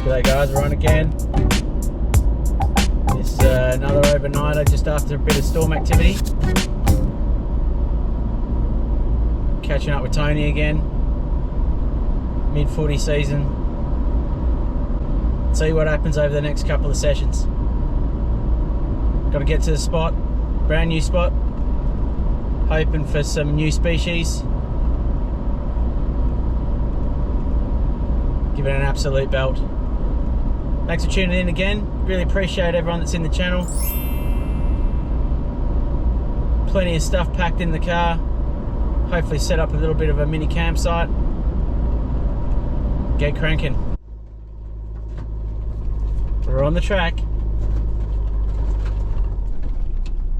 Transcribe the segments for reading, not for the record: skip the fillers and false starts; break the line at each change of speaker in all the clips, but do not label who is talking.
G'day guys, we're on again. It's another overnighter just after a bit of storm activity. Catching up with Tony again. Mid-footy season. See what happens over the next couple of sessions. Got to get to the spot, brand new spot. Hoping for some new species. Give it an absolute belt. Thanks for tuning in again. Really appreciate everyone that's in the channel. Plenty of stuff packed in the car. Hopefully set up a little bit of a mini campsite. Get cranking. We're on the track.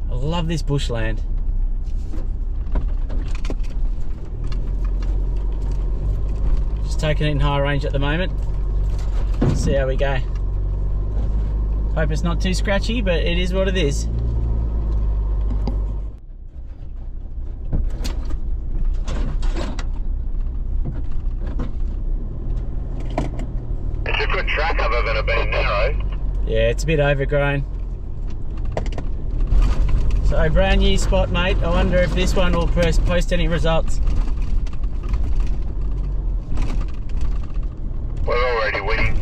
I love this bushland. Just taking it in high range at the moment. See how we go. Hope it's not too scratchy, but it is what it is.
It's a good track other than it being narrow.
Yeah, it's a bit overgrown. So brand new spot, mate. I wonder if this one will post any results.
We're already winning.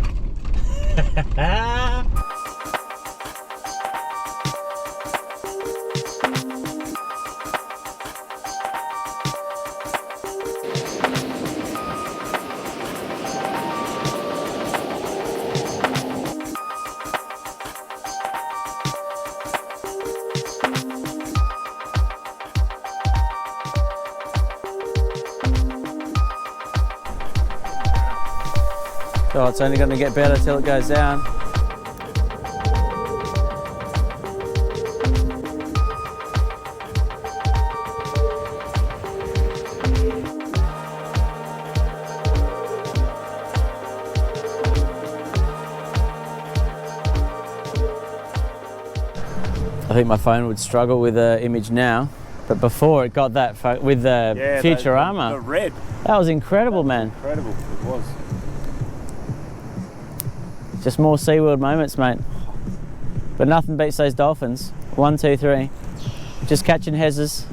Oh, it's only going to get better till it goes down. I think my phone would struggle with the image now, but before it got that with the Futurama.
The red.
That was incredible, man.
Incredible, it was.
Just more SeaWorld moments, mate. But nothing beats those dolphins. 1, 2, 3. Just catching hezzes.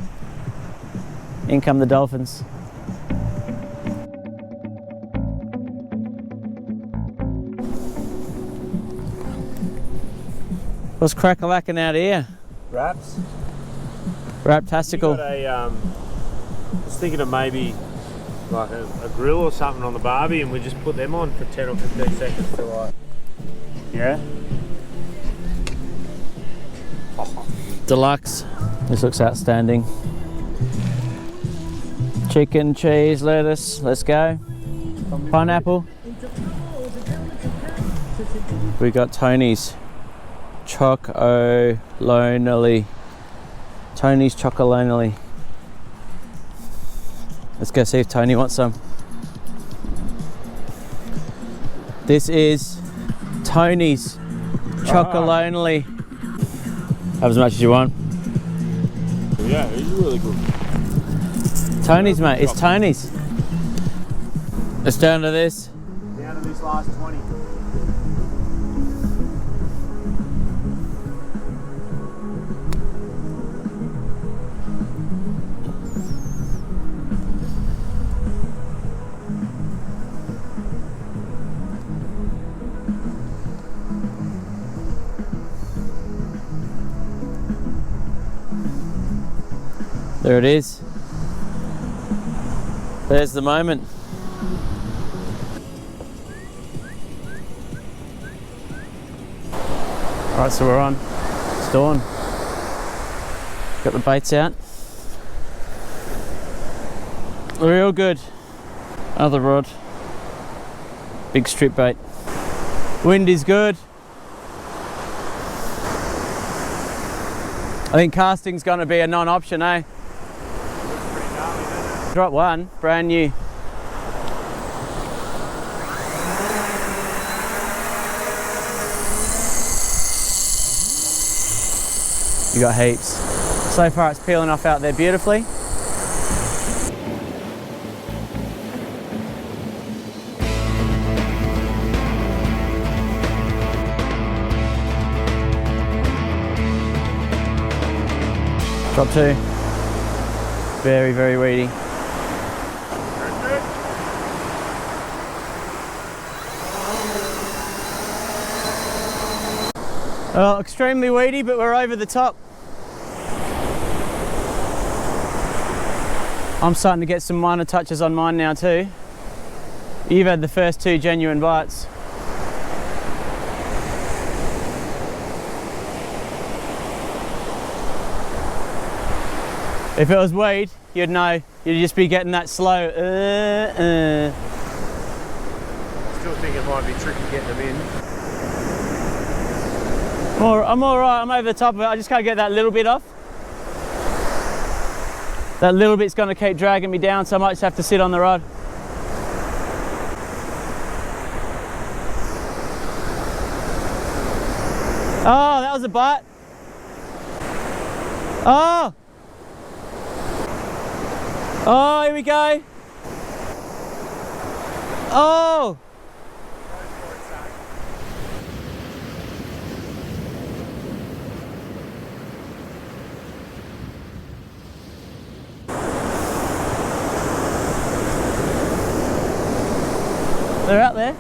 In come the dolphins. What's crack-a-lacking out here?
Wraps.
Raptastical.
I was thinking of maybe like a grill or something on the barbie, and we just put them on for 10 or 15 seconds to like. Yeah.
Deluxe. This looks outstanding. Chicken, cheese, lettuce. Let's go. Pineapple. We got Tony's Chocolonely. Tony's Chocolonely. Let's go see if Tony wants some. This is Tony's Chocolonely. Have as much as you want.
Yeah, it's really good.
Tony's, mate. It's Tony's. Let's down to this.
Down to this last 20.
There it is. There's the moment. Alright, so we're on. It's dawn. Got the baits out. Real good. Another rod. Big strip bait. Wind is good. I think casting's going to be a non-option, eh? Drop one, brand new. You got heaps. So far it's peeling off out there beautifully. Drop 2. Very, very weedy. Oh, extremely weedy, but we're over the top. I'm starting to get some minor touches on mine now too. You've had the first 2 genuine bites. If it was weed, you'd know. You'd just be getting that slow.
Still think it might be tricky getting them in.
I'm all right. I'm over the top of it. I just can't get that little bit off. That little bit's going to keep dragging me down, so I might just have to sit on the rod. Oh, that was a bite. Oh! Oh, here we go. Oh! They're out there.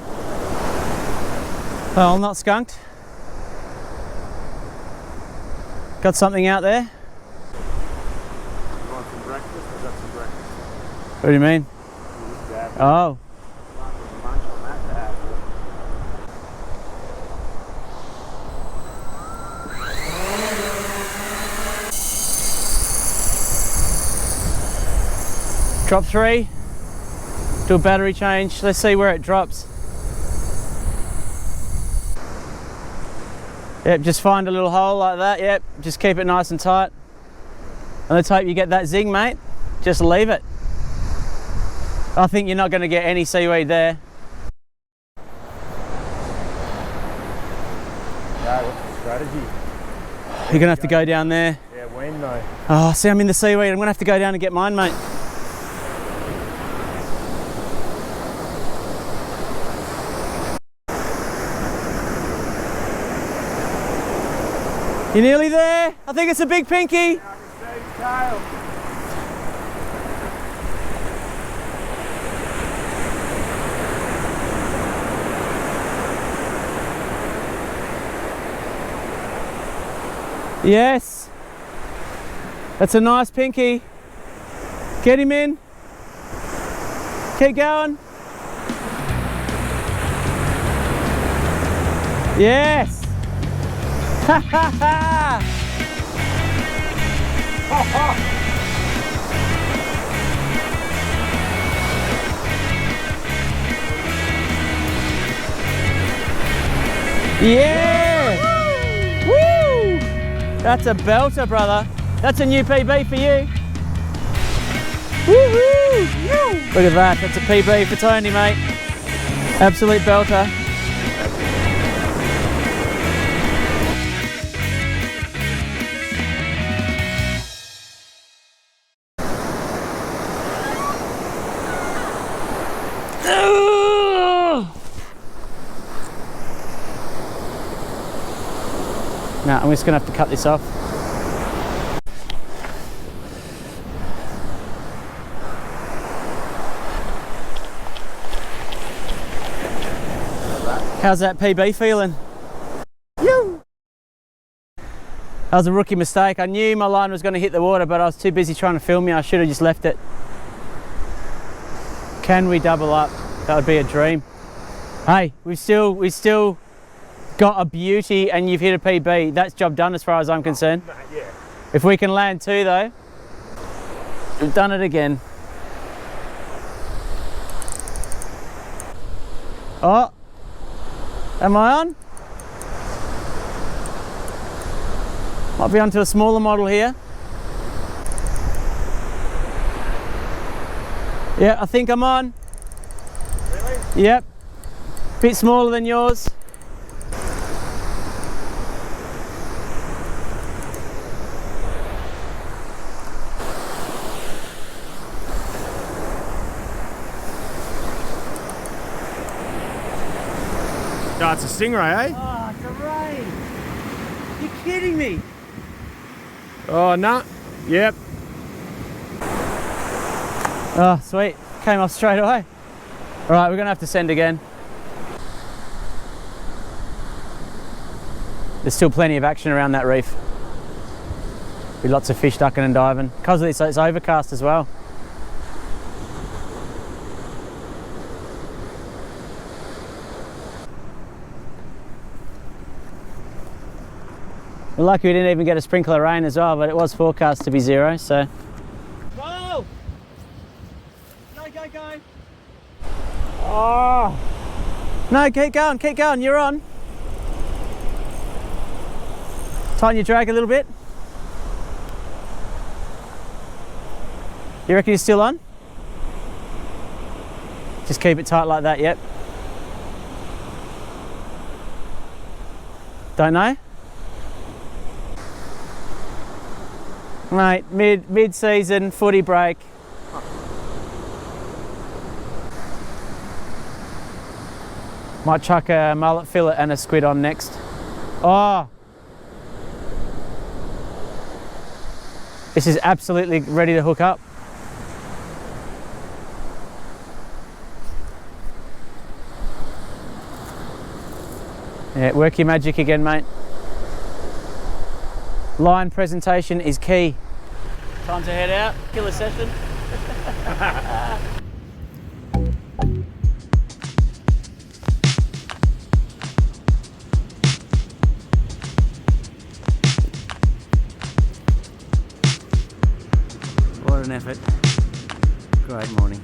Well, not skunked. Got something out there.
You want some breakfast? I've got some breakfast.
What do you mean? Oh. Drop 3. Do a battery change. Let's see where it drops. Yep, just find a little hole like that. Yep, just keep it nice and tight. And let's hope you get that zing, mate. Just leave it. I think you're not going to get any seaweed there.
Yeah, what's the strategy?
You're going to have to go down there.
Yeah, when though?
Oh, see, I'm in the seaweed. I'm going to have to go down and get mine, mate. You're nearly there. I think it's a big pinky.
Yeah, I can see his tail.
Yes. That's a nice pinky. Get him in. Keep going. Yes. Ha ha ha! Yeah! Woo! That's a belter, brother. That's a new PB for you. Woohoo! Look at that. That's a PB for Tony, mate. Absolute belter. No, I'm just going to have to cut this off. How's that PB feeling? That was a rookie mistake. I knew my line was going to hit the water, but I was too busy trying to film you. I should have just left it. Can we double up? That would be a dream. Hey, we still got a beauty, and you've hit a PB. That's job done as far as I'm concerned.
Yeah.
If we can land 2 though, we've done it again. Oh, am I on? Might be onto a smaller model here. Yeah, I think I'm on.
Really?
Yep. Bit smaller than yours.
No, it's a stingray, eh?
Oh, it's a ray. You're kidding me.
Oh, no. Yep.
Oh, sweet. Came off straight away. All right, we're gonna have to send again. There's still plenty of action around that reef. Be lots of fish ducking and diving. Because of this, it's overcast as well. We're lucky we didn't even get a sprinkle of rain as well, but it was forecast to be 0, so. Roll! No, go. Oh! No, keep going, you're on. Tighten your drag a little bit. You reckon you're still on? Just keep it tight like that, yep. Don't know? Mate, mid-season footy break. Might chuck a mullet fillet and a squid on next. Oh! This is absolutely ready to hook up. Yeah, work your magic again, mate. Line presentation is key. Time to head out, kill a session. What an effort. Great morning.